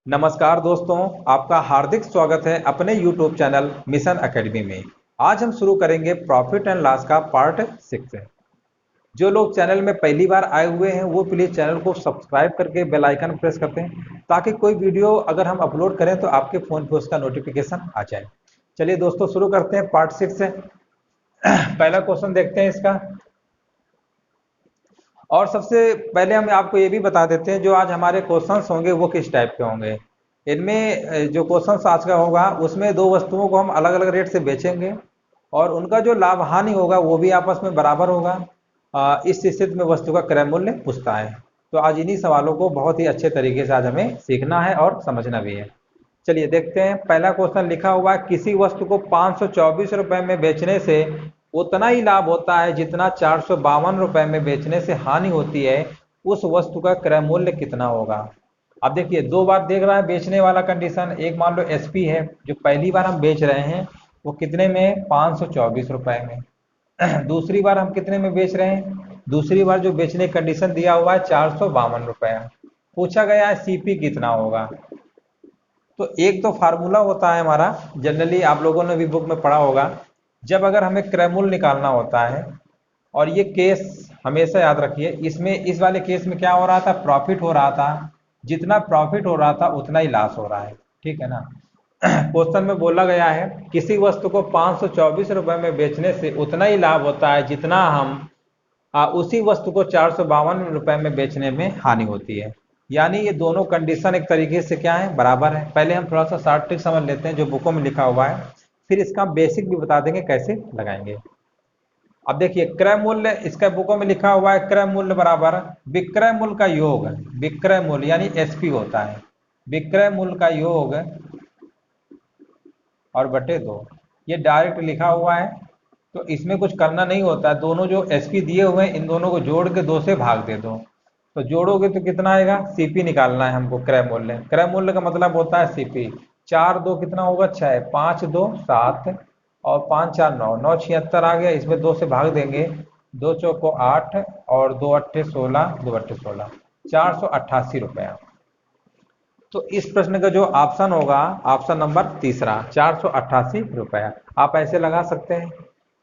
नमस्कार दोस्तों, आपका हार्दिक स्वागत है अपने YouTube चैनल मिशन एकेडमी में। आज हम शुरू करेंगे प्रॉफिट एंड लॉस का पार्ट 6। जो लोग चैनल में पहली बार आए हुए हैं वो प्लीज़ चैनल को सब्सक्राइब करके बेल आइकन प्रेस करते हैं ताकि कोई वीडियो अगर हम अपलोड करें तो आपके फ़ोन पे उसका नोटिफिकेशन आ जाए। चलिए दोस्तों, शुरू करते हैं पार्ट 6 से। पहला क्वेश्चन देखते हैं इसका। और सबसे पहले हम आपको ये भी बता देते हैं जो आज हमारे क्वेश्चंस होंगे वो किस टाइप के होंगे। इनमें जो क्वेश्चंस आज का होगा उसमें दो वस्तुओं को हम अलग अलग रेट से बेचेंगे और उनका जो लाभ हानि होगा वो भी आपस में बराबर होगा। इस स्थिति में वस्तु का क्रय मूल्य पूछता है। तो आज इन्हीं सवालों को बहुत ही अच्छे तरीके से आज हमें सीखना है और समझना भी है। चलिए देखते हैं। पहला क्वेश्चन लिखा हुआ है, किसी वस्तु को 524 रुपए में बेचने से उतना ही लाभ होता है जितना 452 रुपए में बेचने से हानि होती है। उस वस्तु का क्रय मूल्य कितना होगा। अब देखिए, दो बार देख रहा है बेचने वाला कंडीशन। एक मान लो एसपी है जो पहली बार हम बेच रहे हैं वो कितने में, 524 रुपए में। दूसरी बार हम कितने में बेच रहे हैं, दूसरी बार जो बेचने कंडीशन दिया हुआ है 452 रुपए। पूछा गया है सीपी कितना होगा। तो एक तो फार्मूला होता है हमारा, जनरली आप लोगों ने भी बुक में पढ़ा होगा। जब अगर हमें क्रय मूल्य निकालना होता है, और ये केस हमेशा याद रखिए, इसमें इस वाले केस में क्या हो रहा था, प्रॉफिट हो रहा था। जितना प्रॉफिट हो रहा था उतना ही लॉस हो रहा है, ठीक है ना। क्वेश्चन में बोला गया है किसी वस्तु को 524 रुपए में बेचने से उतना ही लाभ होता है जितना हम उसी वस्तु को 452 रुपए में बेचने में हानि होती है। यानी ये दोनों कंडीशन एक तरीके से क्या है, बराबर है। पहले हम थोड़ा सा शॉर्ट ट्रिक समझ लेते हैं जो बुकों में लिखा हुआ है, फिर इसका बेसिक भी बता देंगे कैसे लगाएंगे। अब देखिए, क्रय मूल्य इसका बुकों में लिखा हुआ है, क्रय मूल्य बराबर विक्रय मूल्य का योग। विक्रय मूल्य यानी एसपी होता है, विक्रय मूल्य का योग और बटे दो। ये डायरेक्ट लिखा हुआ है तो इसमें कुछ करना नहीं होता है। दोनों जो एसपी दिए हुए हैं इन दोनों को जोड़ के दो से भाग दे दो। तो जोड़ोगे तो कितना आएगा, सीपी निकालना है हमको। क्रय मूल्य, क्रय मूल्य का मतलब होता है सीपी। चार दो कितना होगा, 6, 5 2 7 और 5 4 9, 9 76 आ गया। इसमें दो से भाग देंगे, दो चौको 8 और दो अट्ठे 16, दो अट्ठे 16, 488 रुपया। तो इस प्रश्न का जो ऑप्शन होगा, ऑप्शन नंबर तीसरा, 488 रुपया। आप ऐसे लगा सकते हैं।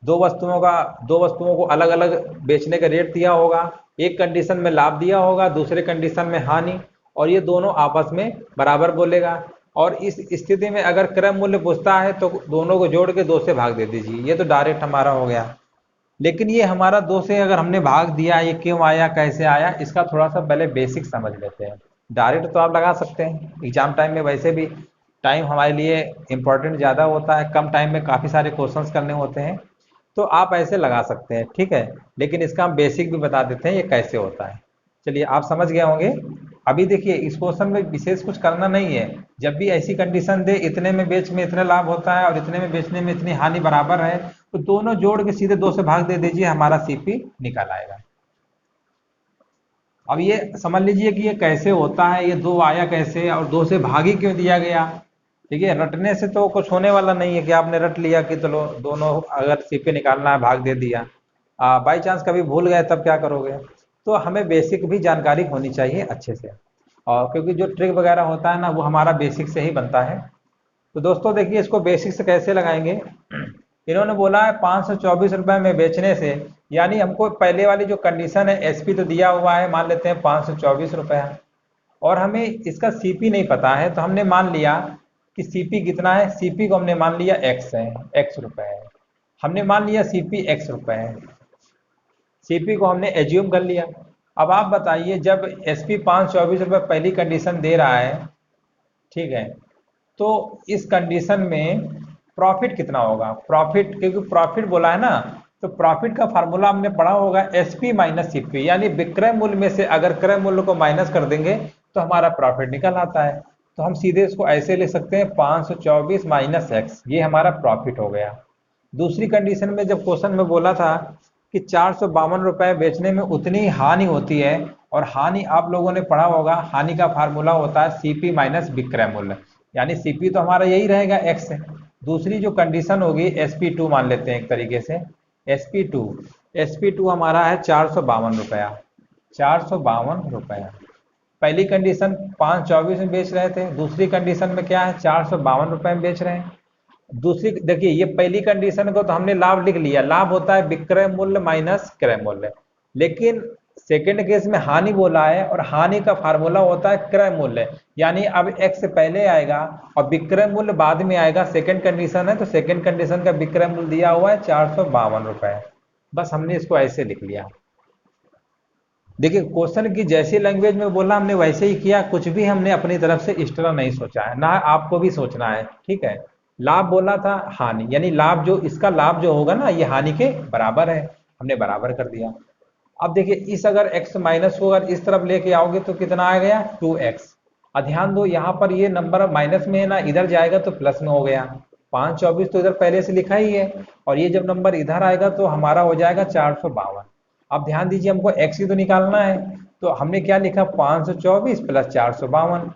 दो वस्तुओं को अलग अलग बेचने का रेट दिया होगा, एक कंडीशन में लाभ दिया होगा, दूसरे कंडीशन में हानि, और ये दोनों आपस में बराबर बोलेगा। और इस स्थिति में अगर क्रय मूल्य पूछता है तो दोनों को जोड़ के दो से भाग दे दीजिए। ये तो डायरेक्ट हमारा हो गया। लेकिन ये हमारा दो से अगर हमने भाग दिया, ये क्यों आया, कैसे आया, इसका थोड़ा सा पहले बेसिक समझ लेते हैं। डायरेक्ट तो आप लगा सकते हैं, एग्जाम टाइम में वैसे भी टाइम हमारे लिए इम्पोर्टेंट ज़्यादा होता है, कम टाइम में काफ़ी सारे क्वेश्चंस करने होते हैं। तो आप ऐसे लगा सकते हैं, ठीक है। लेकिन इसका हम बेसिक भी बता देते हैं ये कैसे होता है। चलिए, आप समझ गए होंगे। अभी देखिए, इस क्वेश्चन में विशेष कुछ करना नहीं है। जब भी ऐसी कंडीशन दे, इतने में बेच में इतना लाभ होता है और इतने में बेचने में इतनी हानि बराबर है, तो दोनों जोड़ के सीधे दो से भाग दे दीजिए, हमारा सीपी निकल आएगा। अब ये समझ लीजिए कि ये कैसे होता है, ये दो आया कैसे और दो से भाग ही क्यों दिया गया। ठीक है, रटने से तो कुछ होने वाला नहीं है कि आपने रट लिया कि चलो दोनों अगर सीपी निकालना है भाग दे दिया। बाई चांस कभी भूल गए तब क्या करोगे। तो हमें बेसिक भी जानकारी होनी चाहिए अच्छे से, और क्योंकि जो ट्रिक वगैरह होता है ना वो हमारा बेसिक से ही बनता है। तो दोस्तों देखिए, इसको बेसिक से कैसे लगाएंगे। इन्होंने बोला है 524 रुपए में बेचने से, यानी हमको पहले वाली जो कंडीशन है एसपी तो दिया हुआ है, मान लेते हैं 524 रुपए, और हमें इसका सीपी नहीं पता है। तो हमने मान लिया कि सीपी कितना है, सीपी को हमने मान लिया एक्स है, एक्स रुपए है। हमने मान लिया सीपी एक्स रुपए है, सीपी को हमने एज्यूम कर लिया। अब आप बताइए, जब एसपी 524 रुपए पहली कंडीशन दे रहा है, ठीक है, तो इस कंडीशन में प्रॉफिट कितना होगा। प्रॉफिट, क्योंकि प्रॉफिट बोला है ना, तो प्रॉफिट का फार्मूला हमने पढ़ा होगा एसपी माइनस सीपी, यानी विक्रय मूल्य में से अगर क्रय मूल्य को माइनस कर देंगे तो हमारा प्रॉफिट निकल आता है। तो हम सीधे इसको ऐसे ले सकते हैं, 524 माइनस एक्स, ये हमारा प्रॉफिट हो गया। दूसरी कंडीशन में जब क्वेश्चन में बोला था कि 452 रुपए बेचने में उतनी ही हानि होती है, और हानि आप लोगों ने पढ़ा होगा, हानि का फार्मूला होता है सीपी माइनस विक्रय मूल्य, यानी सीपी तो हमारा यही रहेगा एक्स है। दूसरी जो कंडीशन होगी एसपी टू मान लेते हैं एक तरीके से, एसपी टू, एसपी टू हमारा है 452 रुपया, 452 रुपया। पहली कंडीशन 524 में बेच रहे थे, दूसरी कंडीशन में क्या है 452 रुपए में बेच रहे हैं। दूसरी देखिए, ये पहली कंडीशन को तो हमने लाभ लिख लिया, लाभ होता है विक्रय मूल्य माइनस क्रय मूल्य। लेकिन सेकंड केस में हानि बोला है, और हानि का फार्मूला होता है क्रय मूल्य, यानी अब एक्स पहले आएगा और विक्रय मूल्य बाद में आएगा। सेकंड कंडीशन है तो सेकंड कंडीशन का विक्रय मूल्य दिया हुआ है 452 रुपए। बस हमने इसको ऐसे लिख लिया। देखिए क्वेश्चन की जैसी लैंग्वेज में बोला हमने वैसे ही किया, कुछ भी हमने अपनी तरफ से एक्स्ट्रा नहीं सोचा है, ना आपको भी सोचना है, ठीक है। लाभ बोला था हानि, यानी लाभ जो इसका लाभ जो होगा ना ये हानि के बराबर है, हमने बराबर कर दिया। अब देखिए इस अगर x माइनस को अगर इस तरफ लेके आओगे तो कितना आ गया 2x। और ध्यान दो यहाँ पर ये नंबर माइनस में है ना, इधर जाएगा तो प्लस में हो गया। 524 तो इधर पहले से लिखा ही है, और ये जब नंबर इधर आएगा तो हमारा हो जाएगा 452। अब ध्यान दीजिए हमको x ही तो निकालना है, तो हमने क्या लिखा 524 प्लस 452,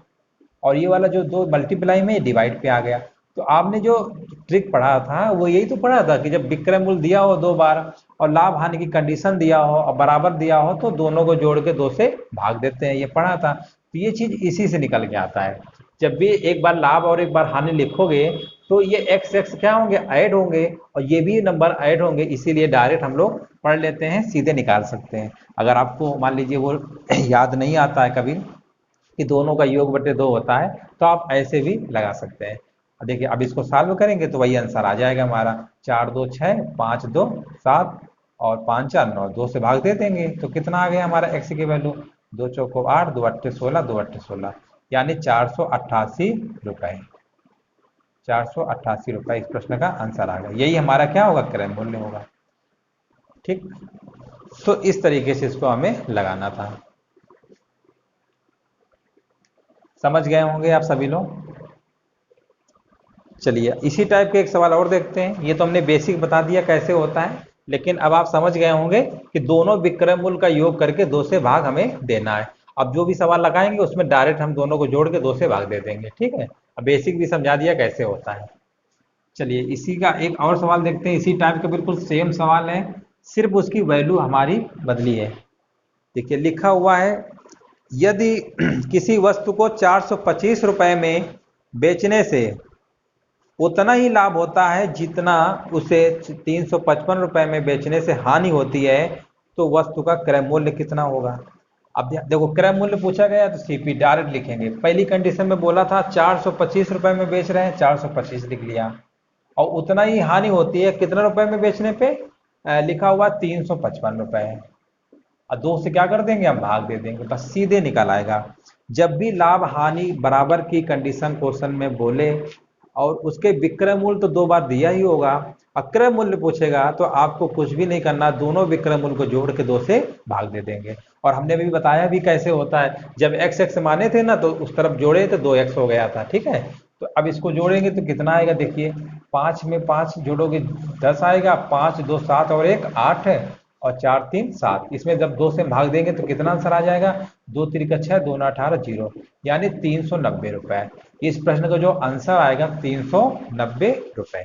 और ये वाला जो दो मल्टीप्लाई में डिवाइड पे आ गया। तो आपने जो ट्रिक पढ़ा था वो यही तो पढ़ा था कि जब विक्रय मूल्य दिया हो दो बार और लाभ हानि की कंडीशन दिया हो और बराबर दिया हो तो दोनों को जोड़ के दो से भाग देते हैं, ये पढ़ा था। तो ये चीज इसी से निकल के आता है। जब भी एक बार लाभ और एक बार हानि लिखोगे तो ये एक्स एक्स क्या होंगे ऐड होंगे, और ये भी नंबर ऐड होंगे, इसीलिए डायरेक्ट हम लोग पढ़ लेते हैं, सीधे निकाल सकते हैं। अगर आपको मान लीजिए वो याद नहीं आता है कभी कि दोनों का योग बटे दो होता है, तो आप ऐसे भी लगा सकते हैं। देखिए अब इसको सॉल्व करेंगे तो वही आंसर आ जाएगा हमारा 4 2 6 5 2 7 और 5 4 9, 2 से भाग दे देंगे तो कितना आ गया हमारा x की वैल्यू 2 चौको 8 2 अट्ठे 16 2 अट्ठे 16, यानी 488 रुपए। 488 रुपए इस प्रश्न का आंसर आ गया। यही हमारा क्या होगा क्रय मूल्य होगा। ठीक, तो इस तरीके से इसको हमें लगाना था। समझ गए होंगे आप सभी लोग। चलिए इसी टाइप के एक सवाल और देखते हैं। ये तो हमने बेसिक बता दिया कैसे होता है, लेकिन अब आप समझ गए होंगे कि दोनों विक्रय मूल्य का योग करके दो से भाग हमें देना है। अब जो भी सवाल लगाएंगे उसमें डायरेक्ट हम दोनों को जोड़ के दो से भाग दे देंगे, ठीक है। अब बेसिक भी समझा दिया कैसे होता है। चलिए इसी का एक और सवाल देखते हैं, इसी टाइप का बिल्कुल सेम सवाल है, सिर्फ उसकी वैल्यू हमारी बदली है। देखिए लिखा हुआ है, यदि किसी वस्तु को 425 रुपए में बेचने से उतना ही लाभ होता है जितना उसे 355 रुपए में बेचने से हानि होती है, तो वस्तु का क्रय मूल्य कितना होगा। अब देखो क्रय मूल्य पूछा गया तो सीपी डायरेक्ट लिखेंगे। पहली कंडीशन में बोला था 425 रुपए में बेच रहे हैं, 425 लिख लिया, और उतना ही हानि होती है कितना रुपए में बेचने पे, लिखा हुआ 355 रुपए। और दो से क्या कर देंगे हम भाग दे देंगे, बस सीधे निकल आएगा। जब भी लाभ हानि बराबर की कंडीशन क्वेश्चन में बोले और उसके विक्रय मूल्य तो दो बार दिया ही होगा, अक्रय मूल्य पूछेगा तो आपको कुछ भी नहीं करना, दोनों विक्रय मूल्य को जोड़ के दो से भाग दे देंगे। और हमने भी बताया भी कैसे होता है, जब एक्स एक्स माने थे ना तो उस तरफ जोड़े तो 2x हो गया था, ठीक है। तो अब इसको जोड़ेंगे तो कितना आएगा, देखिए 5 में 5 जोड़ोगे 10 आएगा, 5 2 7 और 1 8 है, और 4 3 7, इसमें जब 2 से भाग देंगे तो कितना आंसर आ जाएगा 2 3 6 2 9 18 0, यानी 390 रुपए। इस प्रश्न का जो आंसर आएगा 390 रुपए।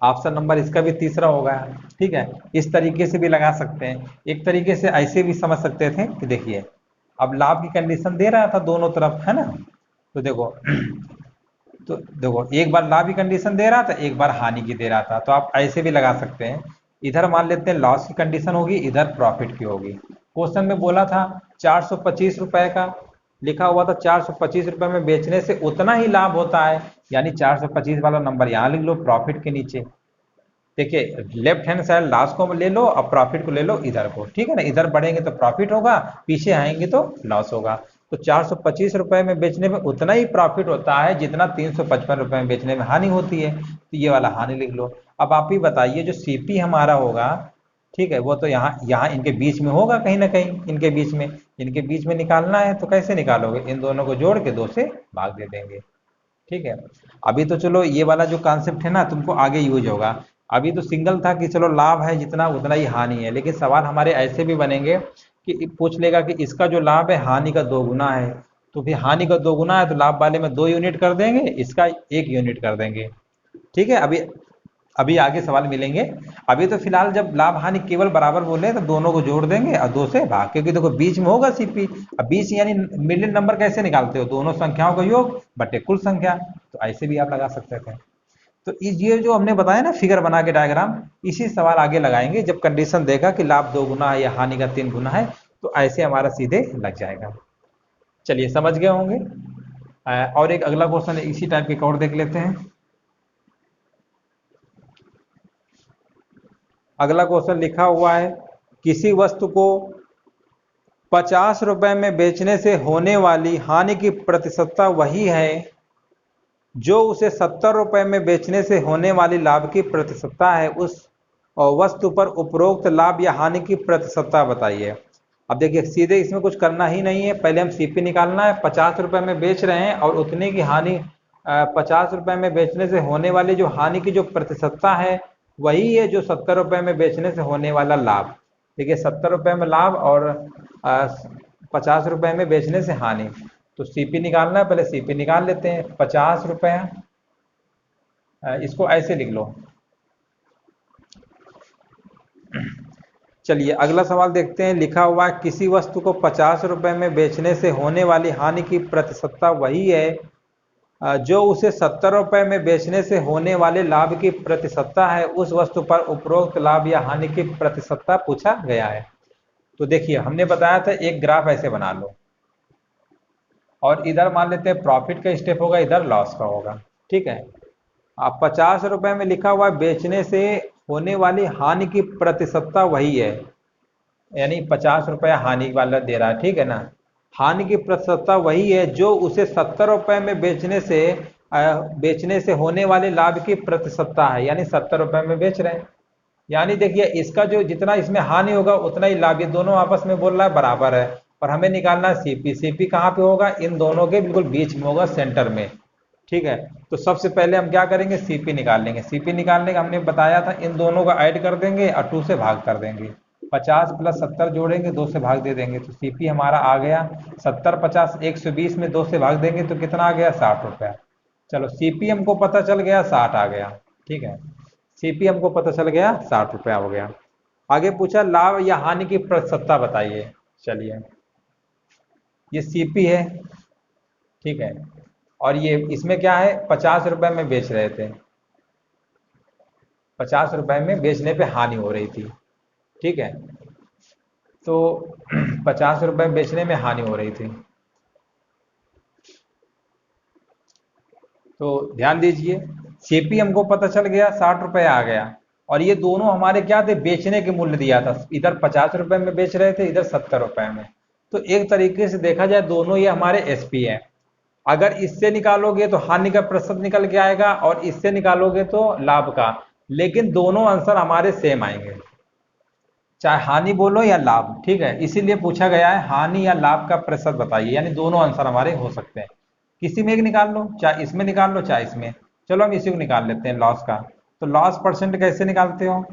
ऑप्शन नंबर इसका भी तीसरा होगा, ठीक है। इस तरीके से भी लगा सकते हैं। एक तरीके से ऐसे भी समझ सकते थे कि देखिए अब लाभ की कंडीशन दे रहा था दोनों तरफ, है ना। तो देखो तो देखो एक बार लाभ की कंडीशन दे रहा था, एक बार हानि की दे रहा था, तो आप ऐसे भी लगा सकते हैं। इधर मान लेते हैं लॉस की कंडीशन होगी, इधर प्रॉफिट की होगी। क्वेश्चन में बोला था 425 रुपए का, लिखा हुआ था 425 रुपए में बेचने से उतना ही लाभ होता है, यानी 425 वाला नंबर यहाँ लिख लो प्रॉफिट के नीचे। देखिए लेफ्ट हैंड साइड लॉस को ले लो और प्रॉफिट को ले लो इधर को, ठीक है ना। इधर बढ़ेंगे तो प्रॉफिट होगा, पीछे आएंगे तो लॉस होगा। तो 425 रुपए में बेचने में उतना ही प्रॉफिट होता है जितना 355 रुपए में बेचने में हानि होती है, तो ये वाला हानि लिख लो। अब आप ही बताइए जो सीपी हमारा होगा, ठीक है, वो तो यहाँ यहाँ इनके बीच में होगा कहीं ना कहीं, इनके बीच में निकालना है, तो कैसे निकालोगे, इन दोनों को जोड़ के 2 से भाग दे देंगे, ठीक है। अभी तो चलो ये वाला जो कॉन्सेप्ट है ना तुमको आगे यूज होगा। अभी तो सिंगल था कि चलो लाभ है जितना उतना ही हानि है, लेकिन सवाल हमारे ऐसे भी बनेंगे कि पूछ लेगा कि इसका जो लाभ है हानि का 2 गुना है, तो फिर हानि का 2 गुना है तो लाभ वाले में 2 यूनिट कर देंगे, इसका 1 यूनिट कर देंगे, ठीक है। अभी अभी आगे सवाल मिलेंगे। अभी तो फिलहाल जब लाभ हानि केवल बराबर बोले हैं तो दोनों को जोड़ देंगे और 2 से भाग, क्योंकि देखो बीच में होगा सीपी। अब बीच यानी मिडिल नंबर कैसे निकालते हो, दोनों संख्याओं का योग बटे कुल संख्या, तो ऐसे भी आप लगा सकते थे। तो ये जो हमने बताया ना फिगर बना के डायग्राम, इसी सवाल आगे लगाएंगे जब कंडीशन देगा कि लाभ 2 गुना है या हानि का 3 गुना है, तो ऐसे हमारा सीधे लग जाएगा। चलिए समझ गए होंगे। और एक अगला क्वेश्चन इसी टाइप के और देख लेते हैं। अगला क्वेश्चन लिखा हुआ है, किसी वस्तु को 50 रुपए में बेचने से होने वाली हानि की प्रतिशतता वही है जो उसे 70 रुपए में बेचने से होने वाली लाभ की प्रतिशतता है। उस वस्तु पर उपरोक्त लाभ या हानि की प्रतिशतता बताइए। अब देखिए सीधे इसमें कुछ करना ही नहीं है, पहले हम सीपी निकालना है। 50 रुपए में बेच रहे हैं और उतने की हानि 50 रुपए में बेचने से होने वाली जो हानि की जो प्रतिशतता है वही है जो 70 रुपए में बेचने से होने वाला लाभ। देखिए 70 रुपए में लाभ और 50 रुपए में बेचने से हानि, तो सीपी निकालना है, पहले सीपी निकाल लेते हैं। 50 रुपए, इसको ऐसे लिख लो। चलिए अगला सवाल देखते हैं। लिखा हुआ है, किसी वस्तु को 50 रुपए में बेचने से होने वाली हानि की प्रतिशतता वही है जो उसे 70 रुपए में बेचने से होने वाले लाभ की प्रतिशतता है। उस वस्तु पर उपरोक्त लाभ या हानि की प्रतिशतता पूछा गया है। तो देखिए हमने बताया था एक ग्राफ ऐसे बना लो और इधर मान लेते हैं प्रॉफिट का स्टेप होगा, इधर लॉस का होगा। ठीक है, अब 50 रुपए में लिखा हुआ बेचने से होने वाली हानि की प्रतिशतता वही है, यानी 50 रुपया हानि वाला दे रहा है। ठीक है ना, हानि की प्रतिशतता वही है जो उसे 70 रुपए में बेचने से होने वाले लाभ की प्रतिशतता है, यानी 70 रुपए में बेच रहे हैं। यानी देखिए इसका जो जितना इसमें हानि होगा उतना ही लाभ, ये दोनों आपस में बोल रहा है बराबर है। और हमें निकालना है सीपी। सीपी कहाँ पे होगा, इन दोनों के बिल्कुल बीच में होगा, सेंटर में। ठीक है, तो सबसे पहले हम क्या करेंगे, सीपी निकाल लेंगे। सीपी निकालने का हमने बताया था इन दोनों का ऐड कर देंगे और 2 से भाग कर देंगे। 50 + 70 जोड़ेंगे, 2 से भाग दे देंगे, तो सीपी हमारा आ गया 70 50 120 में 2 से भाग देंगे तो कितना आ गया, 60 रुपया। चलो सीपी हमको पता चल गया 60 आ गया। ठीक है, सीपी हमको पता चल गया 60 रुपया हो गया। आगे पूछा लाभ या हानि की प्रतिशतता बताइए। चलिए ये सीपी है, ठीक है, और ये इसमें क्या है, 50 रुपए में बेच रहे थे, 50 रुपए में बेचने पे हानि हो रही थी। ठीक है, तो 50 रुपए बेचने में हानि हो रही थी। तो ध्यान दीजिए सीपी हमको पता चल गया 60 रुपए आ गया, और ये दोनों हमारे क्या थे, बेचने के मूल्य दिया था। इधर 50 रुपए में बेच रहे थे, इधर 70 रुपए में। तो एक तरीके से देखा जाए दोनों ये हमारे एसपी है। अगर इससे निकालोगे तो हानि का प्रतिशत निकल के आएगा और इससे निकालोगे तो लाभ का, लेकिन दोनों आंसर हमारे सेम आएंगे, चाहे हानि बोलो या लाभ। ठीक है, इसीलिए पूछा गया है हानि या लाभ का प्रतिशत बताइए, यानी दोनों आंसर हमारे हो सकते हैं। किसी में एक निकाल लो, चाहे इसमें निकाल लो चाहे इसमें। चलो हम इसी को निकाल लेते हैं, लॉस का। तो लॉस परसेंट कैसे निकालते हो,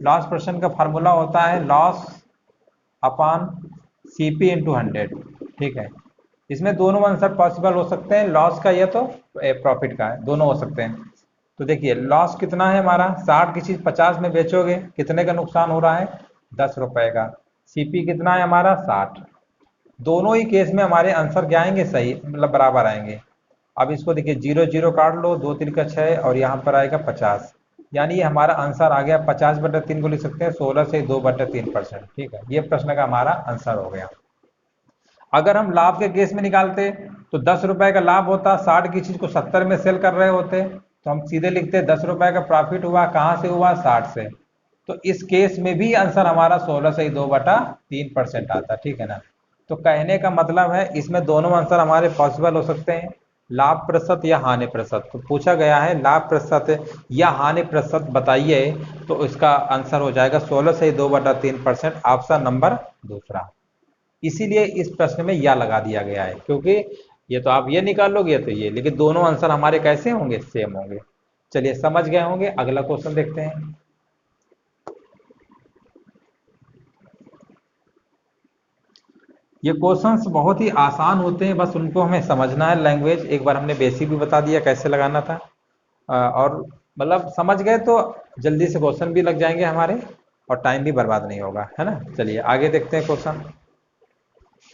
लॉस परसेंट का फार्मूला होता है लॉस अपॉन सीपी इंटू 100। ठीक है, इसमें दोनों आंसर पॉसिबल हो सकते हैं, लॉस का या तो प्रॉफिट का है, दोनों हो सकते हैं। तो देखिए लॉस कितना है हमारा, 60 की चीज 50 में बेचोगे कितने का नुकसान हो रहा है, 10 रुपए का। सीपी कितना है हमारा 60। दोनों ही केस में हमारे आंसर क्या आएंगे, सही मतलब बराबर आएंगे। अब इसको देखिए 0 0 काट लो, 2 3 का 6 और यहाँ पर आएगा 50, यानी ये हमारा आंसर आ गया 50/3 को लिख सकते हैं 16 से 2/3%। ठीक है, ये प्रश्न का हमारा आंसर हो गया। अगर हम लाभ के केस में निकालते तो 10 रुपए का लाभ होता, 60 की चीज को 70 में सेल कर रहे होते, तो हम सीधे लिखते 10 रुपए का प्रॉफिट हुआ, कहां से हुआ, 60 से। तो इस केस में भी आंसर हमारा 16 से 2/3% आता। ठीक है ना, तो कहने का मतलब है इसमें दोनों आंसर हमारे पॉसिबल हो सकते हैं, लाभ प्रतिशत या हानि प्रतिशत। तो पूछा गया है लाभ प्रतिशत या हानि प्रतिशत बताइए, तो इसका आंसर हो जाएगा 16 से 2/3%, ऑप्शन नंबर दूसरा। इसीलिए इस प्रश्न में या लगा दिया गया है, क्योंकि ये तो आप ये निकालोगे तो ये, लेकिन दोनों आंसर हमारे कैसे होंगे, सेम होंगे। चलिए समझ गए होंगे, अगला क्वेश्चन देखते हैं। ये क्वेश्चंस बहुत ही आसान होते हैं, बस उनको हमें समझना है लैंग्वेज। एक बार हमने बेसिक भी बता दिया कैसे लगाना था, और मतलब समझ गए तो जल्दी से क्वेश्चन भी लग जाएंगे हमारे और टाइम भी बर्बाद नहीं होगा, है ना। चलिए आगे देखते हैं क्वेश्चन।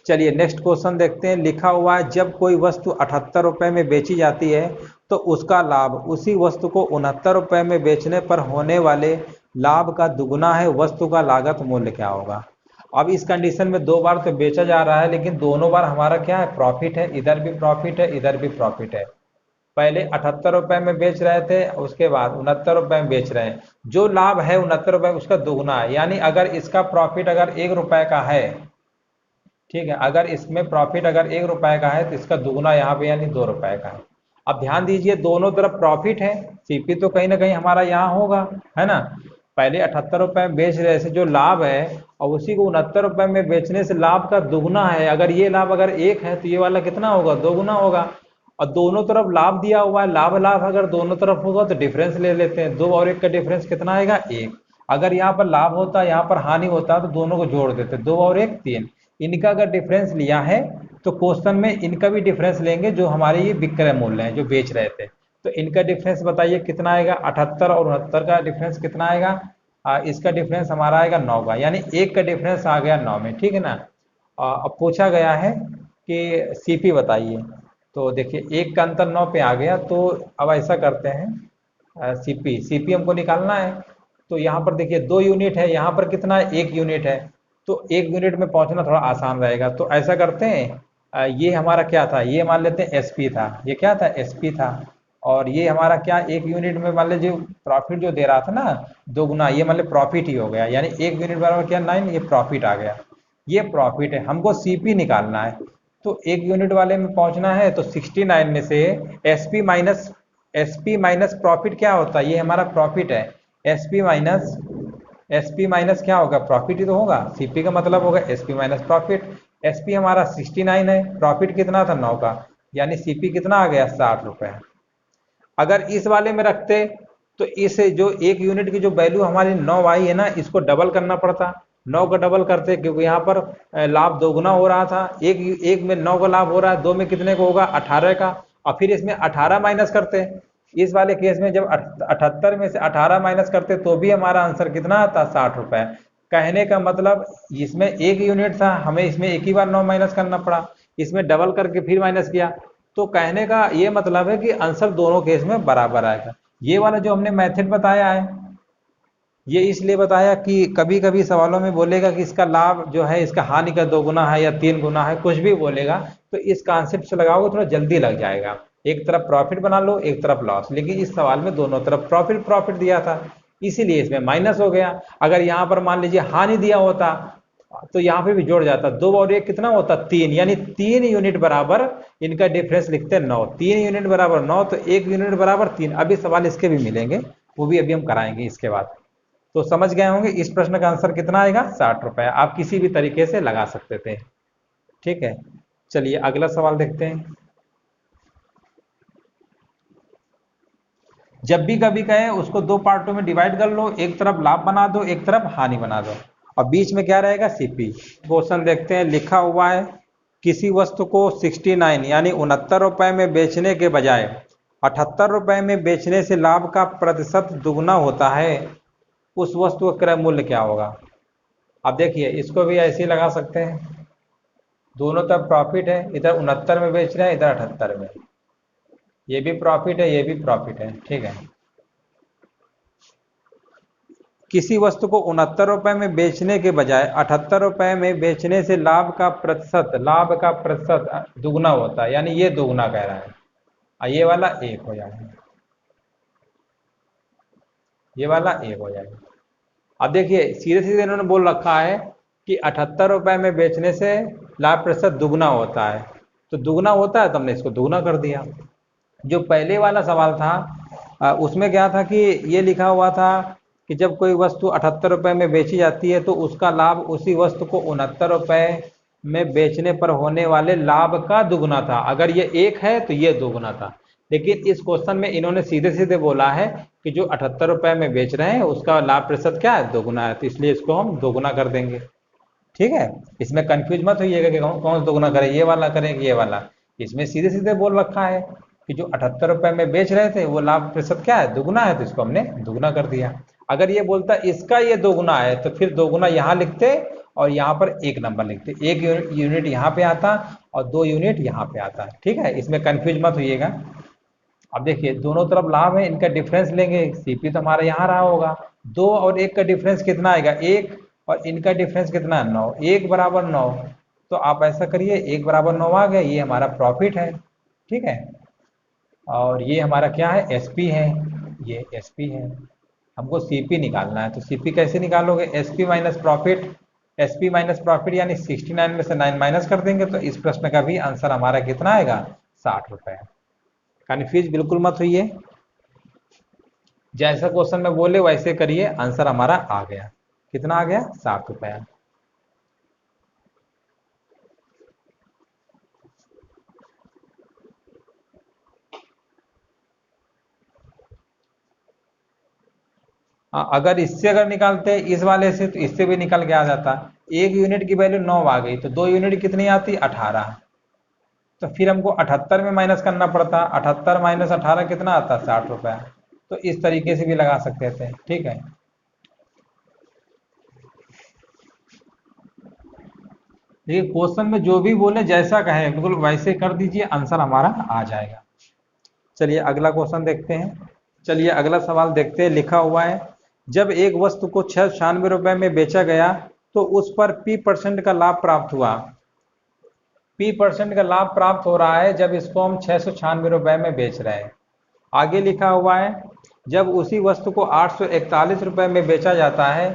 चलिए नेक्स्ट क्वेश्चन देखते हैं। लिखा हुआ है जब कोई वस्तु 78 रुपए में बेची जाती है तो उसका लाभ उसी वस्तु को 69 रुपए में बेचने पर होने वाले लाभ का दुगुना है, वस्तु का लागत मूल्य क्या होगा। अब इस कंडीशन में दो बार तो बेचा जा रहा है, लेकिन दोनों बार हमारा क्या है, प्रॉफिट है। इधर भी प्रॉफिट है, इधर भी प्रॉफिट है। पहले 78 रुपए में बेच रहे थे, उसके बाद 69 रुपए में बेच रहे हैं। जो लाभ है 69 रुपए उसका दुगुना है, यानी अगर इसका प्रॉफिट अगर 1 रुपए का है, ठीक है, अगर इसमें प्रॉफिट अगर 1 रुपए का है तो इसका दुगुना यहाँ पे यानी 2 रुपए का है। अब ध्यान दीजिए दोनों तरफ प्रॉफिट है, सीपी तो कहीं ना कहीं हमारा यहाँ होगा, है ना। पहले 78 रुपए में बेच रहे से जो लाभ है और उसी को 69 रुपए में बेचने से लाभ का दुगुना है। अगर ये लाभ अगर 1 है तो ये वाला कितना होगा, 2 गुना होगा। और दोनों तरफ लाभ दिया हुआ है, लाभ लाभ अगर दोनों तरफ होगा तो डिफरेंस ले लेते हैं। 2 और 1 का डिफरेंस कितना आएगा, 1। अगर यहाँ पर लाभ होता यहाँ पर हानि होता तो दोनों को जोड़ देते, 2 और 1 3। इनका अगर डिफरेंस लिया है तो क्वेश्चन में इनका भी डिफरेंस लेंगे, जो हमारे ये विक्रय मूल्य है जो बेच रहे थे। तो इनका डिफरेंस बताइए कितना आएगा, 78 और 69 का डिफरेंस कितना आएगा, इसका डिफरेंस हमारा आएगा 9 का, यानी 1 का डिफरेंस आ गया 9 में, ठीक है ना। अब पूछा गया है कि सीपी बताइए, तो देखिए 1 का अंतर 9 पे आ गया। तो अब ऐसा करते हैं, सीपी सीपी हमको निकालना है। तो यहाँ पर देखिए 2 यूनिट है, यहाँ पर कितना है, 1 यूनिट है। तो 1 यूनिट में पहुंचना थोड़ा आसान रहेगा। तो ऐसा करते हैं, ये हमारा क्या था, ये मान लेते हैं एसपी था, ये क्या था, एसपी था। और ये हमारा क्या, 1 यूनिट में मान लीजिए प्रॉफिट जो दे रहा था ना, 2 गुना, ये मान लीजिए प्रॉफिट ही हो गया, यानी 1 यूनिट बराबर क्या, 9, ये प्रॉफिट आ गया। ये प्रॉफिट है, हमको सीपी निकालना है। तो 1 यूनिट वाले में पहुंचना है तो 69 में से एसपी माइनस प्रॉफिट क्या होता है, ये हमारा प्रॉफिट है। एसपी माइनस क्या होगा, प्रॉफिट ही तो होगा। सीपी का मतलब होगा एसपी माइनस प्रॉफिट। एसपी हमारा 69 है, प्रॉफिट कितना था, 9 का, यानी सीपी कितना आ गया, 60 रुपए। अगर इस वाले में रखते तो इस जो 1 यूनिट की जो वैल्यू हमारी 9 आई है ना, इसको डबल करना पड़ता। 9 का डबल करते, क्योंकि यहाँ पर लाभ 2 गुना हो रहा था। एक में 9 का लाभ हो रहा है, 2 में कितने को होगा, 18 का। और फिर इसमें 18 माइनस करते। इस वाले केस में जब 78 में से 18 माइनस करते तो भी हमारा आंसर कितना आता, 60 रुपए। कहने का मतलब इसमें 1 यूनिट था, हमें इसमें एक ही बार 9 माइनस करना पड़ा, इसमें डबल करके फिर माइनस किया। तो कहने का ये मतलब है कि आंसर दोनों केस में बराबर आएगा। ये वाला जो हमने मेथड बताया है, ये इसलिए बताया कि कभी कभी सवालों में बोलेगा कि इसका लाभ जो है इसका हानि का 2 गुना है या 3 गुना है, कुछ भी बोलेगा, तो इस कॉन्सेप्ट से लगाओगे थोड़ा जल्दी लग जाएगा। एक तरफ प्रॉफिट बना लो, एक तरफ लॉस, लेकिन इस सवाल में दोनों तरफ प्रॉफिट प्रॉफिट दिया था, इसीलिए इसमें माइनस हो गया। अगर यहाँ पर मान लीजिए हानि दिया होता तो यहाँ पे भी जोड़ जाता, 2 और 1 कितना होता, 3, यानी 3 यूनिट बराबर इनका डिफरेंस लिखते हैं 9। 3 यूनिट बराबर 9, तो 1 यूनिट बराबर 3। अभी सवाल इसके भी मिलेंगे, वो भी अभी हम कराएंगे इसके बाद। तो समझ गए होंगे इस प्रश्न का आंसर कितना आएगा, 60 रुपए। आप किसी भी तरीके से लगा सकते थे, ठीक है। चलिए अगला सवाल देखते हैं। जब भी कभी कहे उसको 2 पार्टों में डिवाइड कर लो, एक तरफ लाभ बना दो, एक तरफ हानि बना दो, और बीच में क्या रहेगा, सीपी। क्वेश्चन देखते हैं। लिखा हुआ है किसी वस्तु को 69 यानी 69 रुपए में बेचने के बजाय 78 रुपए में बेचने से लाभ का प्रतिशत दुगना होता है, उस वस्तु का क्रय मूल्य क्या होगा। अब देखिए इसको भी ऐसे ही लगा सकते हैं, दोनों तरफ प्रॉफिट है, इधर 69 में बेच रहे हैं, इधर 78 में, ये भी प्रॉफिट है, ये भी प्रॉफिट है, ठीक है। किसी वस्तु को 69 रुपए में बेचने के बजाय 78 रुपए में बेचने से लाभ का प्रतिशत दुगना होता है, यानी ये दुगना कह रहा है, और ये वाला 1 हो जाएगा, ये वाला 1 हो जाएगा। अब देखिए सीधे सीधे इन्होंने बोल रखा है कि 78 रुपए में बेचने से लाभ प्रतिशत दुगना होता है, तो दुगना होता है तो हमने इसको दुगना कर दिया। जो पहले वाला सवाल था उसमें क्या था कि ये लिखा हुआ था कि जब कोई वस्तु 78 रुपए में बेची जाती है तो उसका लाभ उसी वस्तु को 69 रुपए में बेचने पर होने वाले लाभ का दुगुना था। अगर ये 1 है तो ये दुगुना था, लेकिन इस क्वेश्चन में इन्होंने सीधे सीधे बोला है कि जो 78 रुपए में बेच रहे हैं उसका लाभ प्रतिशत क्या है, दोगुना है, तो इसलिए इसको हम दोगुना कर देंगे, ठीक है। इसमें कंफ्यूज मत होइएगा कि कौन सा दोगुना करें, ये वाला करें कि ये वाला, इसमें सीधे सीधे बोल रखा है। कि जो 78 रुपए में बेच रहे थे वो लाभ प्रतिशत क्या है, दुगुना है, तो इसको हमने दुगुना कर दिया। अगर ये बोलता इसका ये दोगुना है तो फिर दोगुना यहाँ लिखते और यहाँ पर एक नंबर लिखते, एक यूनिट यहाँ पे आता और 2 यूनिट यहाँ पे आता है। ठीक है, इसमें कंफ्यूज मत होइएगा। अब देखिए दोनों तरफ लाभ है, इनका डिफरेंस लेंगे, सीपी तो हमारा यहाँ रहा होगा, 2 और 1 का डिफरेंस कितना आएगा 1, और इनका डिफरेंस कितना है 9, 1 बराबर 9। तो आप ऐसा करिए 1 बराबर 9 आ गया, ये हमारा प्रॉफिट है। ठीक है, और ये हमारा क्या है, एसपी है, ये एसपी है। हमको सीपी निकालना है, तो सीपी कैसे निकालोगे, SP minus profit, SP minus profit यानी 69 में से 9 माइनस कर देंगे, तो इस प्रश्न का भी आंसर हमारा कितना आएगा, 60 रुपए। कन्फ्यूज बिल्कुल मत होइए, जैसा क्वेश्चन में बोले वैसे करिए, आंसर हमारा आ गया, कितना आ गया, 60 रुपया। अगर इससे अगर निकालते इस वाले से तो इससे भी निकल के आ जाता, 1 यूनिट की वैल्यू 9 आ गई तो 2 यूनिट कितनी आती, 18। तो फिर हमको 78 में माइनस करना पड़ता, 78 माइनस 18 कितना आता, 60 रुपया। तो इस तरीके से भी लगा सकते थे। ठीक है, देखिए क्वेश्चन में जो भी बोले जैसा कहे बिल्कुल वैसे कर दीजिए, आंसर हमारा आ जाएगा। चलिए अगला क्वेश्चन देखते हैं। चलिए अगला सवाल देखते हैं, लिखा हुआ है जब एक वस्तु को 696 में बेचा गया तो उस पर P% का लाभ प्राप्त हुआ। P% का लाभ प्राप्त हो रहा है जब इसको हम 696 में बेच रहे हैं। आगे लिखा हुआ है जब उसी वस्तु को 841 रुपए में बेचा जाता है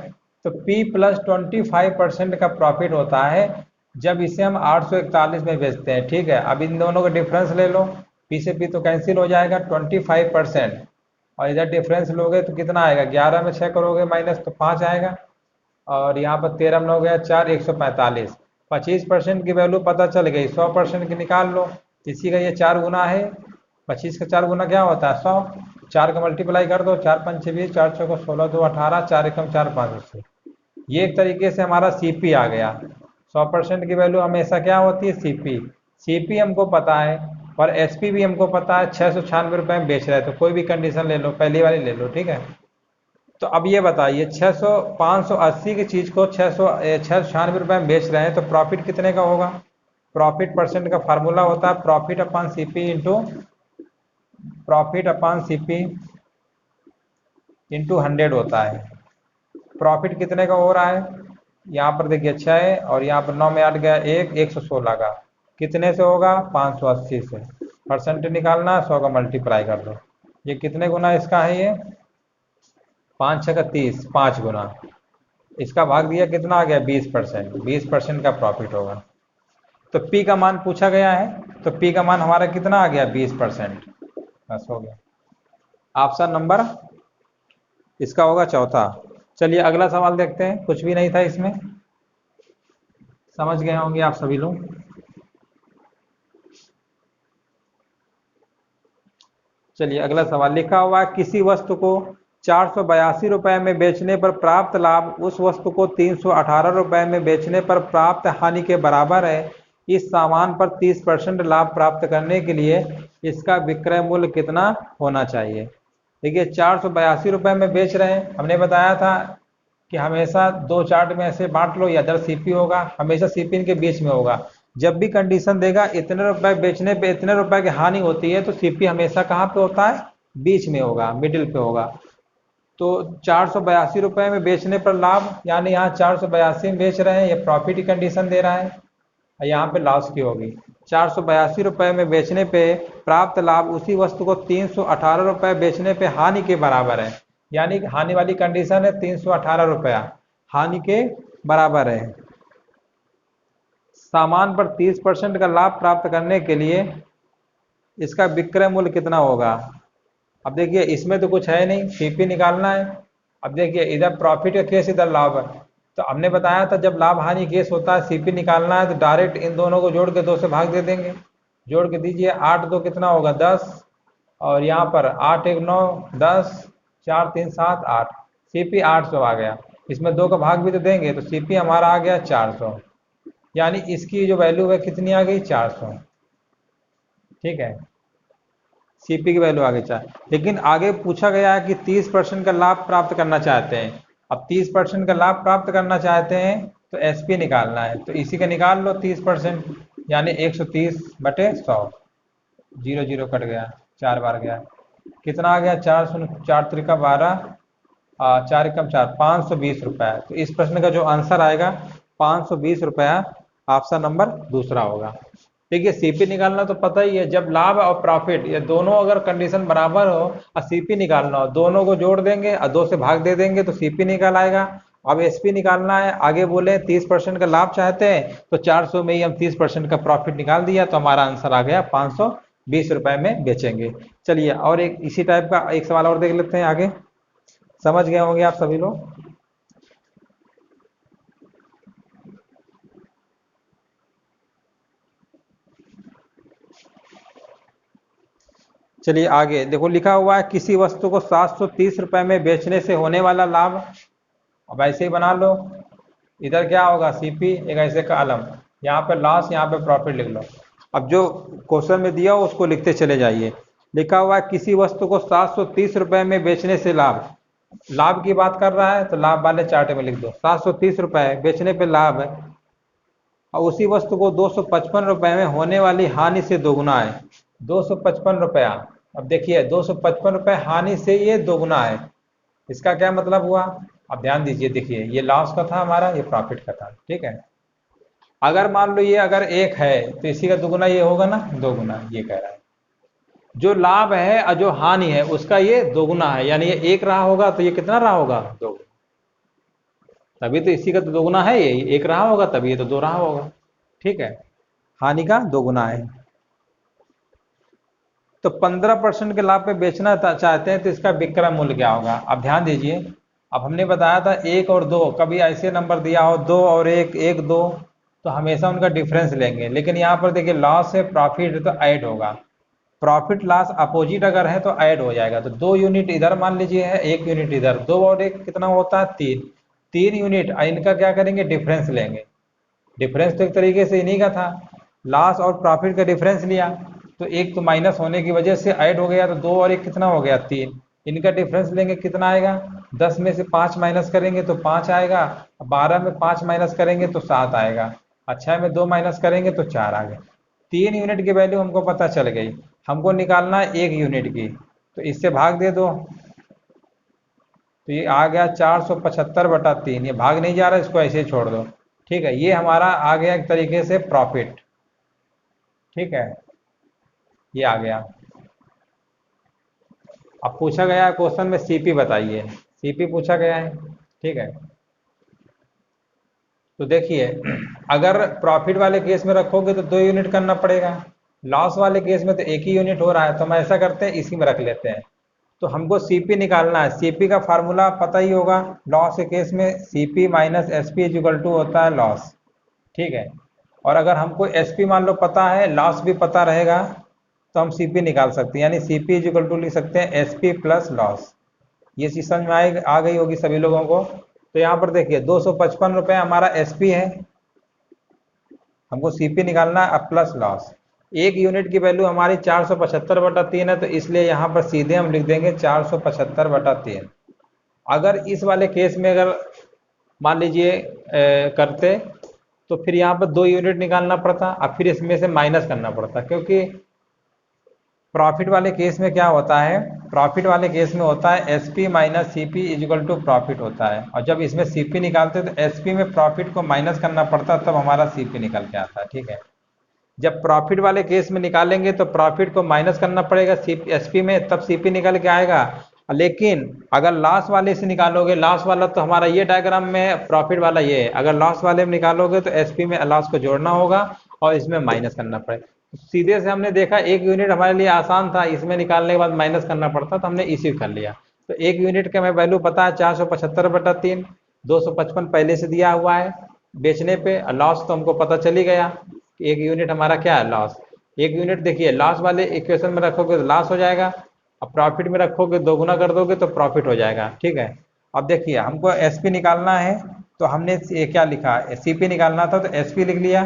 तो P प्लस 25% का प्रॉफिट होता है जब इसे हम 841 में बेचते हैं। ठीक है, अब इन दोनों का डिफरेंस ले लो, P से P तो कैंसिल हो जाएगा 25%, और इधर डिफरेंस लोगे तो कितना आएगा, 11 में 6 करोगे माइनस तो 5 आएगा, और यहाँ पर 13 में हो गया 4, 145। 25% की वैल्यू पता चल गई, 100% की निकाल लो, इसी का ये 4 गुना है, 25 का 4 गुना क्या होता है 100, 4 का मल्टीप्लाई कर दो, 4 पंचे 20, 4 चौको 16, 2 18, 4 एकम 4 5 80। ये एक तरीके से हमारा सीपी आ गया। 100% की वैल्यू हमेशा क्या होती है, सीपी। सीपी हमको पता है और एसपी भी हमको पता है, 696 में बेच रहे हैं, तो कोई भी कंडीशन ले लो, पहली वाली ले लो। ठीक है, तो अब ये बताइए 580 की चीज को 696 में बेच रहे हैं तो प्रॉफिट कितने का होगा। प्रॉफिट परसेंट का फार्मूला होता है profit upon CP into profit upon CP into 100 होता है। प्रॉफिट कितने का हो रहा है, यहाँ पर देखिए 6 और यहाँ पर 9 में 8 गया 1, 116 का, कितने से होगा 580 से। परसेंट निकालना, 100 का मल्टीप्लाई कर दो, ये कितने गुना इसका है, ये 5 6 का 30, 5 गुना, इसका भाग दिया कितना आ गया 20%, 20% का प्रॉफिट होगा। तो P का मान पूछा गया है, तो P का मान हमारा कितना आ गया 20%, बस हो गया। ऑप्शन नंबर इसका होगा चौथा। चलिए अगला सवाल देखते हैं, कुछ भी नहीं था इसमें, समझ गए होंगे आप सभी लोग। चलिए अगला सवाल लिखा हुआ है किसी वस्तु को 482 रुपए में बेचने पर प्राप्त लाभ उस वस्तु को 318 रुपए में बेचने पर प्राप्त हानि के बराबर है। इस सामान पर 30% लाभ प्राप्त करने के लिए इसका विक्रय मूल्य कितना होना चाहिए। देखिए 482 रुपए में बेच रहे हैं, हमने बताया था कि हमेशा दो चार्ट में ऐसे बांट लो, या इधर सीपी होगा, हमेशा सीपी इनके बीच में होगा। जब भी कंडीशन देगा इतने रुपए बेचने पे इतने रुपए की हानि होती है तो सीपी हमेशा कहाँ पे होता है, बीच में होगा, मिडिल पे होगा। तो 482 रुपए में बेचने पर लाभ, यानी यहाँ 482 में बेच रहे हैं, ये प्रॉफिट की कंडीशन दे रहा है, और यहाँ पे लॉस की होगी। 482 रुपए में बेचने पे प्राप्त लाभ उसी वस्तु को 318 रुपए बेचने पे हानि के बराबर है, यानी हानि वाली कंडीशन है 318 रुपया हानि के बराबर है। सामान पर 30% का लाभ प्राप्त करने के लिए इसका विक्रय मूल्य कितना होगा। अब देखिए इसमें तो कुछ है नहीं, सीपी निकालना है। अब देखिए इधर प्रॉफिट का केस, इधर लाभ है, तो हमने बताया था जब लाभ हानि केस होता है सीपी निकालना है तो डायरेक्ट इन दोनों को जोड़ के 2 से भाग दे देंगे। जोड़ के दीजिए, 8 2 कितना होगा 10, और यहाँ पर 8 1 9 10, 4 3 7 8, सीपी 800 आ गया। इसमें 2 का भाग भी तो देंगे, तो सीपी हमारा आ गया 400, यानी इसकी जो वैल्यू है कितनी आ गई 400। ठीक है, सीपी की वैल्यू आगे चाहिए, लेकिन आगे पूछा गया है कि 30% का लाभ प्राप्त करना चाहते हैं। अब 30% का लाभ प्राप्त करना चाहते हैं तो एसपी निकालना है, तो इसी का निकाल लो 30%, यानी 130/100। 0 0 कट गया, 4 बार गया, कितना आ गया, 4×4 = 12, 4 × 4 520 रुपया। तो इस प्रश्न का जो आंसर आएगा 520 रुपया, ऑप्शन नंबर दूसरा होगा। देखिए सीपी निकालना तो पता ही है, जब लाभ और प्रॉफिट ये दोनों अगर कंडीशन बराबर हो और सीपी निकालना हो, दोनों को जोड़ देंगे और 2 से भाग दे देंगे तो सीपी निकल आएगा। अब एसपी निकालना है, आगे बोले 30% का लाभ चाहते हैं तो 400 में ही हम 30% का प्रॉफिट निकाल दिया, तो हमारा आंसर आ गया 520 रुपए में बेचेंगे। चलिए और एक इसी टाइप का एक सवाल और देख लेते हैं आगे। समझ गए होंगे आप सभी लोग। चलिए आगे देखो, लिखा हुआ है किसी वस्तु को 730 रुपए में बेचने से होने वाला लाभ। अब ऐसे ही बना लो, इधर क्या होगा सीपी, एक ऐसे कॉलम, यहाँ पे लॉस, यहाँ पे प्रॉफिट लिख लो। अब जो क्वेश्चन में दिया हो उसको लिखते चले जाइए। लिखा हुआ है किसी वस्तु को 730 रुपए में बेचने से लाभ, लाभ की बात कर रहा है तो लाभ वाले चार्ट में लिख दो 730 रुपए बेचने पे लाभ है, और उसी वस्तु को 255 रुपए में होने वाली हानि से दोगुना है। 255 रुपया, अब देखिए 255 रुपए हानि से ये दोगुना है, इसका क्या मतलब हुआ। अब ध्यान दीजिए, देखिए ये लॉस का था हमारा, ये प्रॉफिट का था, ठीक है। अगर मान लो ये अगर एक है तो इसी का दुगुना ये होगा ना, दोगुना, ये कह रहा है। जो लाभ है और जो हानि है उसका ये दोगुना है, यानी ये एक रहा होगा तो ये कितना रहा होगा, दो। तभी तो इसी का तो दोगुना है, ये एक रहा होगा तभी ये तो दो रहा होगा, ठीक है। हानि का दोगुना है। तो 15% के लाभ पे बेचना चाहते हैं तो इसका विक्रय मूल्य क्या होगा। अब ध्यान दीजिए, अब हमने बताया था 1 और 2, कभी ऐसे नंबर दिया हो 2 और 1, 1 2, तो हमेशा उनका डिफरेंस लेंगे। लेकिन यहाँ पर देखिए लॉस है प्रॉफिट है तो ऐड होगा, प्रॉफिट लॉस अपोजिट अगर है तो ऐड हो जाएगा। तो 2 यूनिट इधर मान लीजिए है, 1 यूनिट इधर, 2 और 1 कितना होता है 3, 3 यूनिट, इनका क्या करेंगे, डिफरेंस लेंगे। डिफरेंस तो एक तरीके से इन्हीं का था, लॉस और प्रॉफिट का डिफरेंस लिया, तो एक तो माइनस होने की वजह से ऐड हो गया, तो 2 और 1 कितना हो गया 3, इनका डिफरेंस लेंगे कितना आएगा, 10 में से 5 माइनस करेंगे तो 5 आएगा, 12 में 5 माइनस करेंगे तो 7 आएगा, 6 में 2 माइनस करेंगे तो 4 आ गए। 3 यूनिट की वैल्यू हमको पता चल गई, हमको निकालना है 1 यूनिट की, तो इससे भाग दे दो, तो ये आ गया 475/3, ये भाग नहीं जा रहा, इसको ऐसे ही छोड़ दो, ठीक है। ये हमारा आ गया एक तरीके से प्रॉफिट, ठीक है, ये आ गया। अब पूछा गया है क्वेश्चन में सीपी बताइए, सीपी पूछा गया है, ठीक है। तो देखिए अगर प्रॉफिट वाले केस में रखोगे तो 2 यूनिट करना पड़ेगा, लॉस वाले केस में तो 1 ही यूनिट हो रहा है, तो हम ऐसा करते हैं इसी में रख लेते हैं। तो हमको सीपी निकालना है, सीपी का फार्मूला पता ही होगा, लॉस के केस में CP minus SP is equal to होता है लॉस, ठीक है। और अगर हमको एसपी मान लो पता है, लॉस भी पता रहेगा, तो हम सीपी निकाल सकते हैं, यानी सीपी इज इक्वल टू लिख सकते हैं एसपी प्लस लॉस। ये चीज समझ में आ गई होगी सभी लोगों को। तो यहाँ पर देखिए 255 रुपए हमारा एसपी है, हमको सीपी निकालना है अब प्लस लॉस। 1 यूनिट की वैल्यू हमारी 475/3 है, तो इसलिए यहाँ पर सीधे हम लिख देंगे 475/3। अगर इस वाले केस में अगर मान लीजिए करते तो फिर यहाँ पर 2 यूनिट निकालना पड़ता, अब फिर इसमें से माइनस करना पड़ता, क्योंकि प्रॉफिट वाले केस में क्या होता है, प्रॉफिट वाले केस में होता है SP minus CP is equal to profit होता है, और जब इसमें सीपी निकालते तो एसपी में प्रॉफिट को माइनस करना पड़ता, तब हमारा सीपी निकल के आता है, ठीक है। जब प्रॉफिट वाले केस में निकालेंगे तो प्रॉफिट को माइनस करना पड़ेगा एसपी में, तब सीपी निकल के आएगा। लेकिन अगर लॉस वाले से निकालोगे, लॉस वाला तो हमारा ये डायग्राम में है, प्रॉफिट वाला ये है, अगर लॉस वाले में निकालोगे तो एसपी में लॉस को जोड़ना होगा और इसमें माइनस करना पड़ेगा। सीधे से हमने देखा 1 यूनिट हमारे लिए आसान था, इसमें निकालने के बाद माइनस करना पड़ता, तो हमने इसी कर लिया। तो 1 यूनिट का हमें वैल्यू पता है 475/3, 255 पहले से दिया हुआ है बेचने पे, लॉस तो हमको पता चल ही गया, 1 यूनिट हमारा क्या है लॉस। 1 यूनिट देखिए लॉस वाले इक्वेशन में रखोगे तो लॉस हो जाएगा, अब प्रॉफिट में रखोगे दोगुना कर दोगे तो प्रॉफिट हो जाएगा, ठीक है। अब देखिए हमको एसपी निकालना है, तो हमने क्या लिखा, सीपी निकालना था तो एसपी लिख लिया,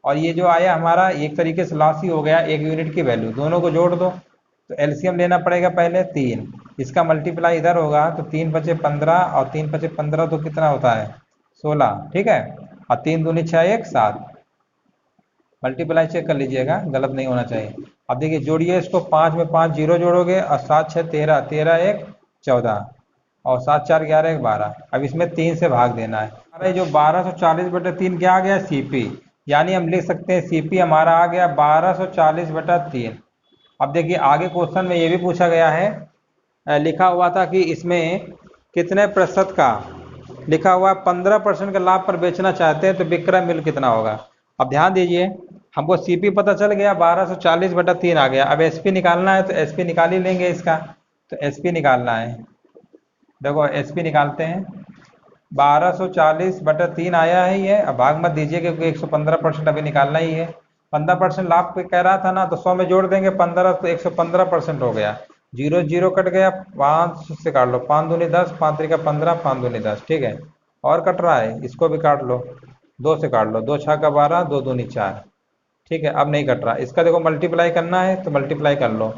और ये जो आया हमारा एक तरीके से लॉस ही हो गया 1 यूनिट की वैल्यू, दोनों को जोड़ दो, तो एलसीएम लेना पड़ेगा पहले 3, इसका मल्टीप्लाई इधर होगा तो 3 बचे 15 और 3 बचे 15 तो कितना होता है 16, ठीक है। और 3 दूनी 6 1 7, मल्टीप्लाई चेक कर लीजिएगा, गलत नहीं होना चाहिए। अब देखिए जोड़िए इसको, 5 में 5 जीरो जोड़ोगे और 7 6 13, 13 1 14 और 7 4 11 1 12। अब इसमें 3 से भाग देना है। अरे जो 1240/3 क्या आ गया सीपी, यानी हम लिख सकते हैं सीपी हमारा आ गया 1240/3। अब देखिए आगे क्वेश्चन में ये भी पूछा गया है, लिखा हुआ था कि इसमें कितने प्रतिशत का, लिखा हुआ 15% का लाभ पर बेचना चाहते हैं तो विक्रय मूल्य कितना होगा। अब ध्यान दीजिए, हमको सीपी पता चल गया 1240/3 आ गया। अब एसपी निकालना है तो एसपी निकाल ही लेंगे इसका, तो एसपी निकालना है। देखो एसपी निकालते हैं, 1240/3 आया है ये। अब भाग मत दीजिए क्योंकि 115% अभी निकालना ही है। 15% लाभ पे कह रहा था ना, तो 100 में जोड़ देंगे 15 तो 115% हो गया। जीरो जीरो कट गया, 5 से काट लो, 5 दूनी 10, 5 त्रिका 15, 5 दूनी 10, ठीक है। और कट रहा है, इसको भी काट लो, 2 से काट लो, 2 छः का 12, 2 दूनी 4, ठीक है। अब नहीं कट रहा, इसका देखो मल्टीप्लाई करना है तो मल्टीप्लाई कर लो,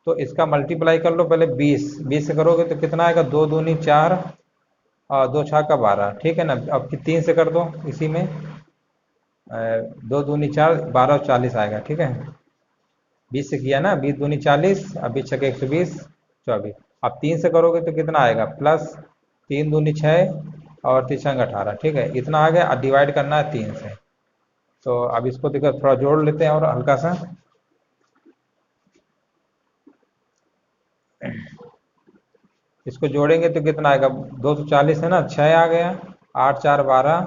तो इसका मल्टीप्लाई कर लो पहले 20 से करोगे तो कितना आएगा, 2 दूनी 4 और 2 छः का 12, ठीक है ना। अब 3 से कर दो इसी में, 2 दूनी 4, 12 और 40 आएगा, ठीक है। 20 से किया ना, 20 दूनी 40, अब 20 छः 120, 24। अब 3 से करोगे तो कितना आएगा, प्लस 3 दूनी 6 और 3 छंग 18, ठीक है। इतना आ गया, अब डिवाइड करना है 3 से। तो अब इसको देखो थोड़ा जोड़ लेते हैं और हल्का सा, इसको जोड़ेंगे तो कितना आएगा, 240 है ना, 6 आ गया, 8 4 12,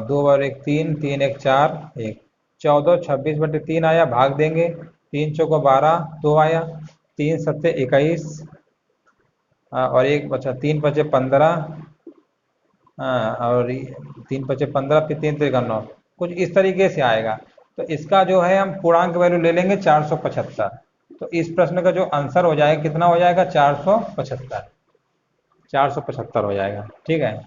2 और 1 3, 3 1 4 1, 14 26/3 आया, भाग देंगे, 3 चौको 12, 2 आया, 3 सत्ते 21, और 1 बचा, 3 बचे 15, और 3 बचे 15, फिर 3 त्रिका 9, कुछ इस तरीके से आएगा। तो इसका जो है हम पूर्णांक वैल्यू ले लेंगे 475। तो इस प्रश्न का जो आंसर हो जाएगा कितना हो जाएगा, 475, 475 हो जाएगा, ठीक है।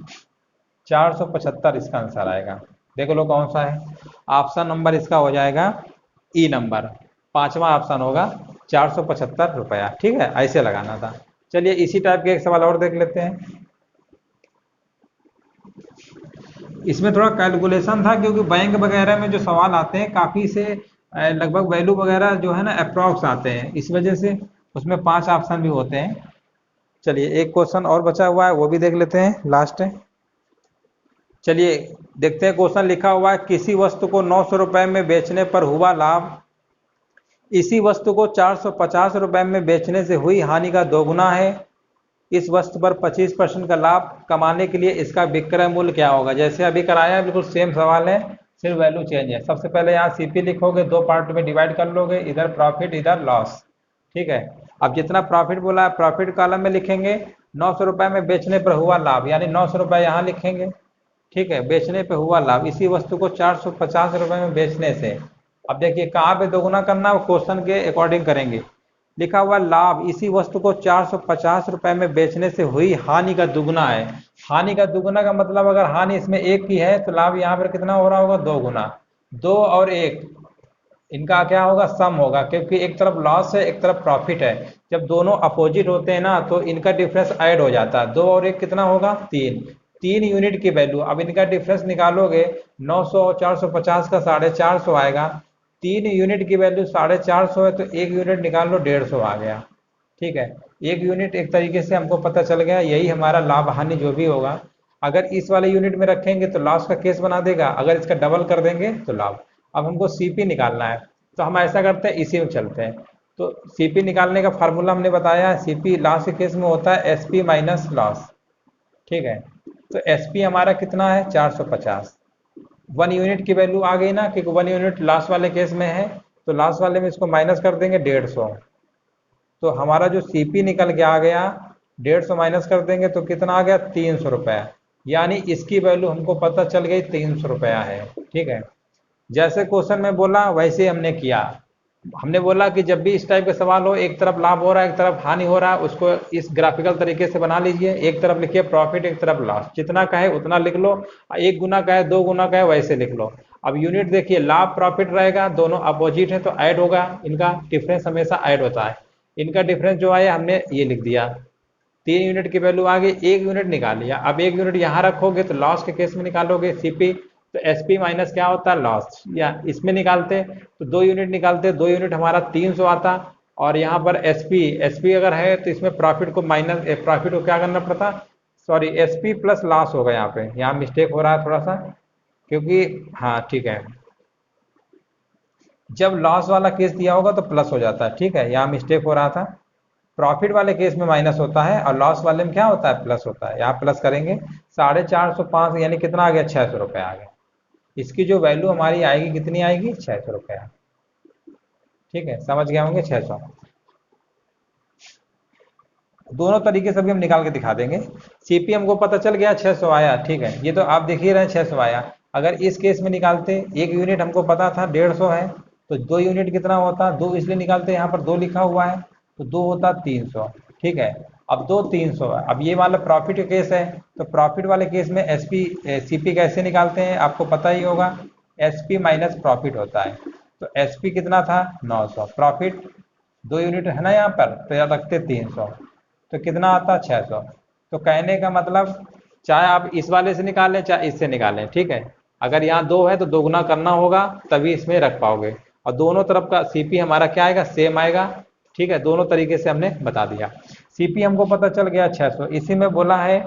475 इसका आंसर आएगा। देख लो कौन सा है, ऑप्शन नंबर इसका हो जाएगा ई नंबर, 5वां ऑप्शन होगा, 475 रुपया, ठीक है। ऐसे लगाना था। चलिए इसी टाइप के एक सवाल और देख लेते हैं। इसमें थोड़ा कैलकुलेशन था क्योंकि बैंक वगैरह में जो सवाल आते हैं काफ़ी से लगभग वैल्यू वगैरह जो है ना अप्रॉक्स आते हैं, इस वजह से उसमें 5 ऑप्शन भी होते हैं। चलिए एक क्वेश्चन और बचा हुआ है वो भी देख लेते हैं, लास्ट है। चलिए देखते हैं, क्वेश्चन लिखा हुआ है किसी वस्तु को 900 रुपए में बेचने पर हुआ लाभ, इसी वस्तु को 450 रुपए में बेचने से हुई हानि का दोगुना है। इस वस्तु पर 25% का लाभ कमाने के लिए इसका विक्रय मूल्य क्या होगा। जैसे अभी कराया है बिल्कुल सेम सवाल है, सिर्फ वैल्यू चेंज है। सबसे पहले यहाँ सीपी लिखोगे, 2 पार्ट में डिवाइड कर लोगे, इधर प्रॉफिट इधर लॉस, ठीक है। अब जितना प्रॉफिट बोला है प्रॉफिट कॉलम में लिखेंगे, 900 रुपए में बेचने पर हुआ लाभ, यानी 900 रुपए यहाँ लिखेंगे, ठीक है। बेचने पे हुआ लाभ, इसी वस्तु को 450 रुपए में बेचने से। अब देखिए कहाँ पे दोगुना करना है, वो क्वेश्चन के अकॉर्डिंग करेंगे। लिखा हुआ लाभ इसी वस्तु को 450 रुपए में बेचने से हुई हानि का दुगुना है। हानि का दुगुना का मतलब अगर हानि इसमें 1 की है तो लाभ यहाँ पर कितना हो रहा होगा, 2 गुना। 2 और 1 इनका क्या होगा, सम होगा, क्योंकि एक तरफ लॉस है एक तरफ प्रॉफिट है। जब दोनों अपोजिट होते हैं ना तो इनका डिफरेंस ऐड हो जाता है। 2 और 1 कितना होगा, 3। 3 यूनिट की वैल्यू, अब इनका डिफरेंस निकालोगे, 900 और 450 का 450 आएगा। 3 यूनिट की वैल्यू 450 है तो 1 यूनिट निकाल लो, 150 आ गया, ठीक है। 1 यूनिट एक तरीके से हमको पता चल गया, यही हमारा लाभ हानि जो भी होगा। अगर इस वाले यूनिट में रखेंगे तो लॉस का केस बना देगा, अगर इसका डबल कर देंगे तो लाभ। अब हमको सीपी निकालना है तो हम ऐसा करते हैं, इसी में चलते हैं। तो सीपी निकालने का फार्मूला हमने बताया है, सीपी लॉस के केस में होता है एसपी माइनस लॉस, ठीक है। तो एसपी हमारा कितना है, 450। 1 यूनिट की वैल्यू आ गई ना, क्योंकि 1 यूनिट लास्ट वाले केस में है, तो लास्ट वाले में इसको माइनस कर देंगे 150। तो हमारा जो सीपी निकल के आ गया, 150 माइनस कर देंगे तो कितना आ गया, 300 रुपया। यानी इसकी वैल्यू हमको पता चल गई 300 रुपया है, ठीक है। जैसे क्वेश्चन में बोला वैसे हमने किया। हमने बोला कि जब भी इस टाइप के सवाल हो, एक तरफ लाभ हो रहा है एक तरफ हानि हो रहा है, उसको इस ग्राफिकल तरीके से बना लीजिए। एक तरफ लिखिए प्रॉफिट, एक तरफ लॉस, जितना कहे उतना लिख लो, 1 गुना कहे 2 गुना कहे वैसे लिख लो। अब यूनिट देखिए, लाभ प्रॉफिट रहेगा, दोनों अपोजिट है तो ऐड होगा, इनका डिफरेंस हमेशा ऐड होता है। इनका डिफरेंस जो है हमने ये लिख दिया, 3 यूनिट की वैल्यू आ गई, 1 यूनिट निकाल लिया। अब 1 यूनिट यहाँ रखोगे तो लॉस के केस में निकालोगे सीपी, तो एसपी माइनस क्या होता है, लॉस। या इसमें निकालते तो 2 यूनिट निकालते, 2 यूनिट हमारा 300 आता, और यहाँ पर एसपी, एसपी अगर है तो इसमें प्रॉफिट को माइनस, प्रॉफिट को क्या करना पड़ता, सॉरी एसपी प्लस लॉस होगा, यहाँ पे यहाँ मिस्टेक हो रहा है थोड़ा सा, क्योंकि हाँ ठीक है, जब लॉस वाला केस दिया होगा तो प्लस हो जाता है, ठीक है, यहाँ मिस्टेक हो रहा था। प्रॉफिट वाले केस में माइनस होता है और लॉस वाले में क्या होता है, प्लस होता है। यहाँ प्लस करेंगे, 450 यानी कितना आ गया, 600 रुपये आ गया। इसकी जो वैल्यू हमारी आएगी कितनी आएगी, 600 रुपये। ठीक है, समझ गए होंगे, 600। दोनों तरीके से भी हम निकाल के दिखा देंगे। सीपीएम को पता चल गया 600 आया, ठीक है, ये तो आप देख ही रहे हैं 600 आया। अगर इस केस में निकालते, 1 यूनिट हमको पता था 150 है, तो 2 यूनिट कितना होता, 2 इसलिए निकालते, यहाँ पर 2 लिखा हुआ है तो 2 होता 300, ठीक है। अब 2 300 है। अब ये वाला प्रॉफिट का केस है, तो प्रॉफिट वाले केस में एसपी सीपी कैसे निकालते हैं आपको पता ही होगा, एसपी माइनस प्रॉफिट होता है। तो एसपी कितना था, 900, प्रॉफिट 2 यूनिट है ना यहाँ पर, तो याद रखते 300, तो कितना आता, 600। तो कहने का मतलब, चाहे आप इस वाले से निकालें चाहे इससे निकालें, ठीक है, अगर यहाँ 2 है तो दोगुना करना होगा तभी इसमें रख पाओगे, और दोनों तरफ का सीपी हमारा क्या आएगा, सेम आएगा। ठीक है, दोनों तरीके से हमने बता दिया। सीपी हमको पता चल गया 600। इसी में बोला है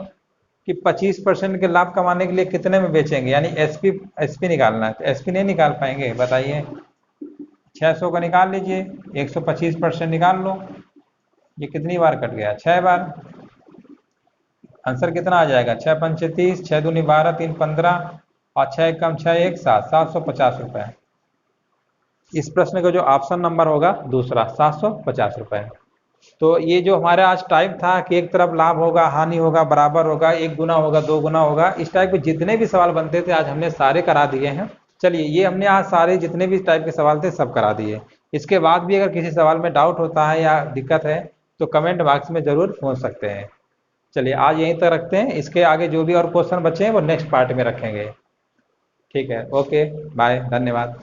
कि 25% के लाभ कमाने के लिए कितने में बेचेंगे, यानी एसपी, एसपी निकालना है, तो एसपी नहीं निकाल पाएंगे, बताइए। 600 का निकाल लीजिए, 125% निकाल लो, ये कितनी बार कट गया, 6 बार। आंसर कितना आ जाएगा, 6 पंचे 30, 6 दूनी 12, 3 15, और 6 कम 6 1 7, 750 रुपये। इस प्रश्न का जो ऑप्शन नंबर होगा दूसरा, 750 रुपये। तो ये जो हमारा आज टाइप था कि एक तरफ लाभ होगा, हानि होगा, बराबर होगा, 1 गुना होगा, 2 गुना होगा, इस टाइप के जितने भी सवाल बनते थे आज हमने सारे करा दिए हैं। चलिए, ये हमने आज सारे जितने भी टाइप के सवाल थे सब करा दिए। इसके बाद भी अगर किसी सवाल में डाउट होता है या दिक्कत है तो कमेंट बॉक्स में जरूर पूछ सकते हैं। चलिए, आज यहीं तक रखते हैं, इसके आगे जो भी और क्वेश्चन बचे हैं वो नेक्स्ट पार्ट में रखेंगे। ठीक है, ओके बाय, धन्यवाद।